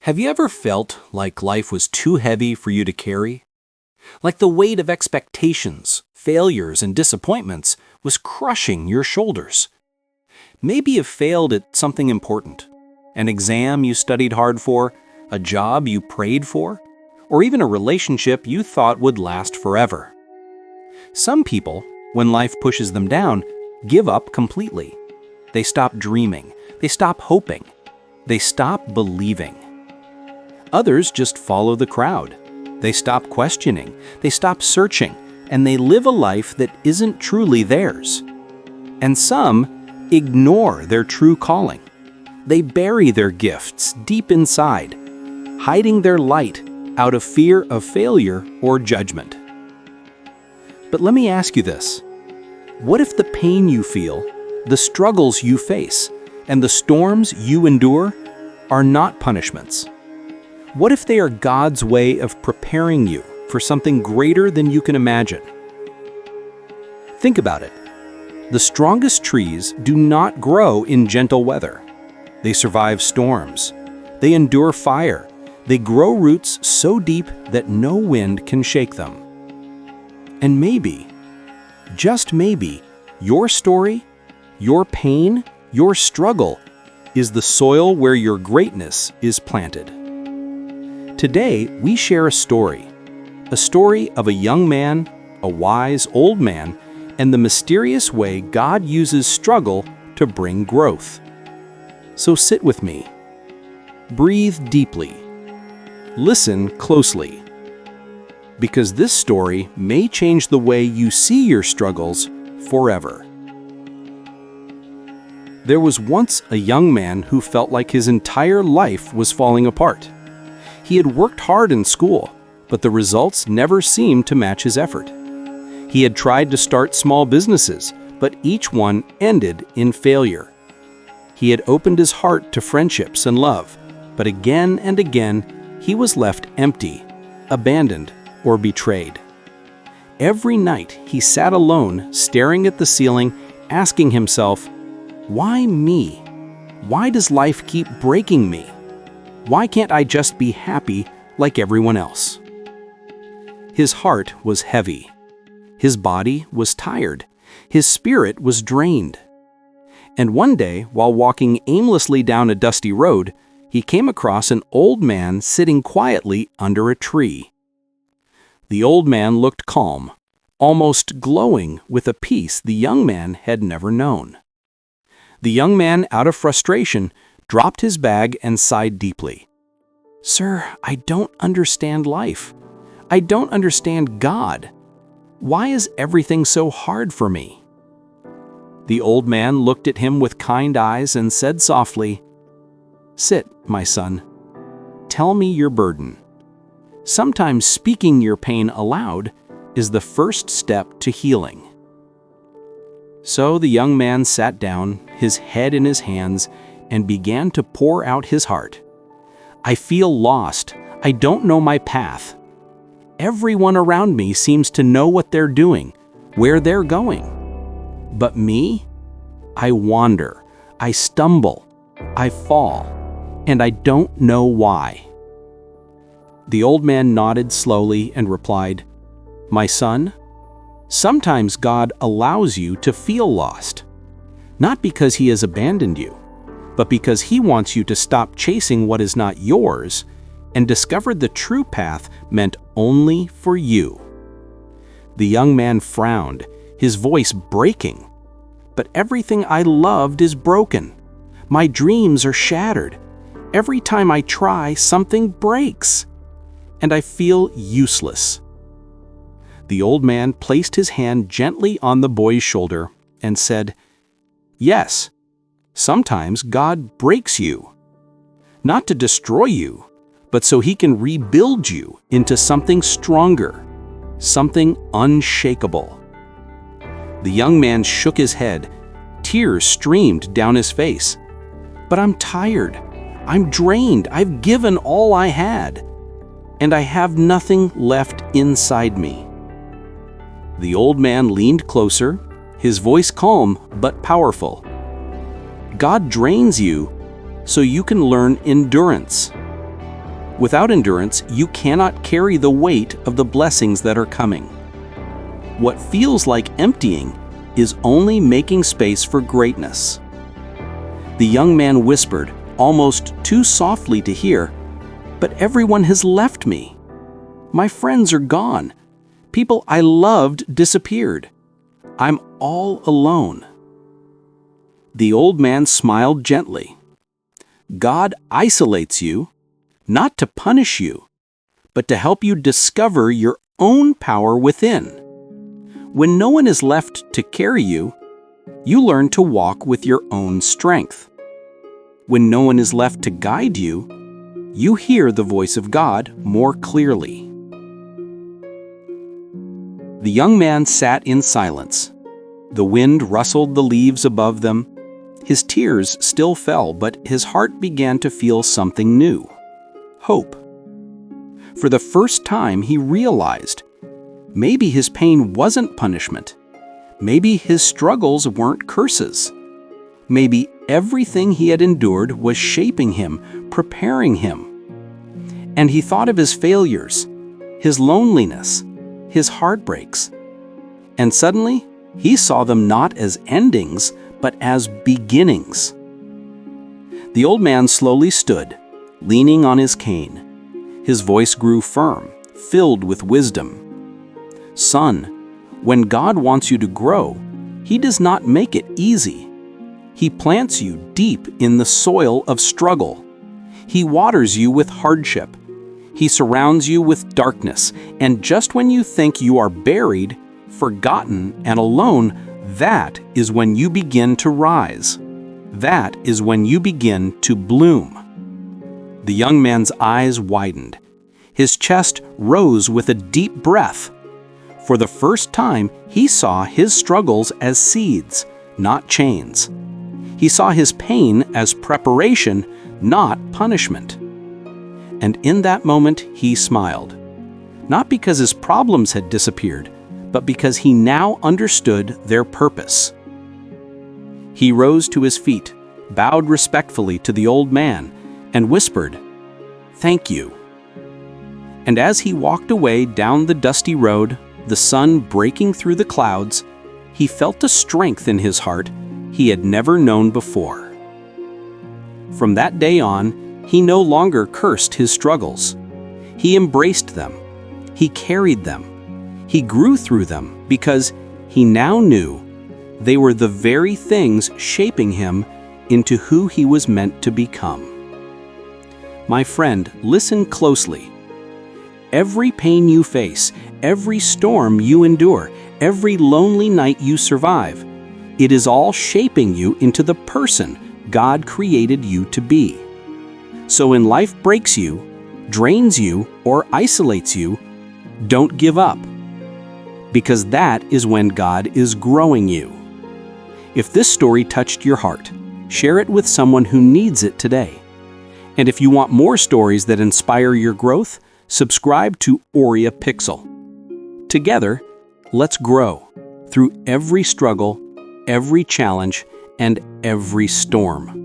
Have you ever felt like life was too heavy for you to carry? Like the weight of expectations, failures, and disappointments was crushing your shoulders? Maybe you've failed at something important. An exam you studied hard for, a job you prayed for, or even a relationship you thought would last forever. Some people, when life pushes them down, give up completely. They stop dreaming, they stop hoping, they stop believing. Others just follow the crowd. They stop questioning, they stop searching, and they live a life that isn't truly theirs. And some ignore their true calling. They bury their gifts deep inside, hiding their light out of fear of failure or judgment. But let me ask you this. What if the pain you feel, the struggles you face, and the storms you endure are not punishments? What if they are God's way of preparing you for something greater than you can imagine? Think about it. The strongest trees do not grow in gentle weather. They survive storms. They endure fire. They grow roots so deep that no wind can shake them. And maybe, just maybe, your story, your pain, your struggle is the soil where your greatness is planted. Today, we share a story of a young man, a wise old man, and the mysterious way God uses struggle to bring growth. So sit with me. Breathe deeply. Listen closely. Because this story may change the way you see your struggles forever. There was once a young man who felt like his entire life was falling apart. He had worked hard in school, but the results never seemed to match his effort. He had tried to start small businesses, but each one ended in failure. He had opened his heart to friendships and love, but again and again, he was left empty, abandoned, or betrayed. Every night, he sat alone, staring at the ceiling, asking himself, "Why me? Why does life keep breaking me? Why can't I just be happy like everyone else?" His heart was heavy. His body was tired. His spirit was drained. And one day, while walking aimlessly down a dusty road, he came across an old man sitting quietly under a tree. The old man looked calm, almost glowing with a peace the young man had never known. The young man, out of frustration, dropped his bag and sighed deeply. "Sir, I don't understand life. I don't understand God. Why is everything so hard for me?" The old man looked at him with kind eyes and said softly, "Sit, my son. Tell me your burden." Sometimes speaking your pain aloud is the first step to healing. So the young man sat down, his head in his hands, and began to pour out his heart. "I feel lost. I don't know my path. Everyone around me seems to know what they're doing, where they're going. But me? I wander, I stumble, I fall, and I don't know why." The old man nodded slowly and replied, "My son, sometimes God allows you to feel lost, not because He has abandoned you, but because He wants you to stop chasing what is not yours and discover the true path meant only for you." The young man frowned, his voice breaking. "But everything I loved is broken. My dreams are shattered. Every time I try, something breaks, and I feel useless." The old man placed his hand gently on the boy's shoulder and said, "Yes, sometimes God breaks you, not to destroy you, but so He can rebuild you into something stronger, something unshakable." The young man shook his head. Tears streamed down his face. "But I'm tired. I'm drained. I've given all I had, and I have nothing left inside me." The old man leaned closer, his voice calm but powerful. "God drains you so you can learn endurance. Without endurance, you cannot carry the weight of the blessings that are coming. What feels like emptying is only making space for greatness. The young man whispered, almost too softly to hear, "But everyone has left me. My friends are gone. People I loved disappeared. I'm all alone." The old man smiled gently. God isolates you, not to punish you, but to help you discover your own power within. When no one is left to carry you, you learn to walk with your own strength. When no one is left to guide you, you hear the voice of God more clearly. The young man sat in silence. The wind rustled the leaves above them. His tears still fell, but his heart began to feel something new: hope. For the first time, he realized maybe his pain wasn't punishment. Maybe his struggles weren't curses. Maybe everything he had endured was shaping him, preparing him. And he thought of his failures, his loneliness, his heartbreaks. And suddenly, he saw them not as endings, but as beginnings. The old man slowly stood, leaning on his cane. His voice grew firm, filled with wisdom. "Son, when God wants you to grow, He does not make it easy. He plants you deep in the soil of struggle. He waters you with hardship. He surrounds you with darkness, and just when you think you are buried, forgotten, and alone, that is when you begin to rise. That is when you begin to bloom." The young man's eyes widened. His chest rose with a deep breath. For the first time, he saw his struggles as seeds, not chains. He saw his pain as preparation, not punishment. And in that moment, he smiled. Not because his problems had disappeared, but because he now understood their purpose. He rose to his feet, bowed respectfully to the old man, and whispered, "Thank you." And as he walked away down the dusty road, the sun breaking through the clouds, he felt a strength in his heart he had never known before. From that day on, he no longer cursed his struggles. He embraced them. He carried them. He grew through them because he now knew they were the very things shaping him into who he was meant to become. My friend, listen closely. Every pain you face, every storm you endure, every lonely night you survive, it is all shaping you into the person God created you to be. So when life breaks you, drains you, or isolates you, don't give up, because that is when God is growing you. If this story touched your heart, share it with someone who needs it today. And if you want more stories that inspire your growth, subscribe to Oria Pixel. Together, let's grow through every struggle, every challenge, and every storm.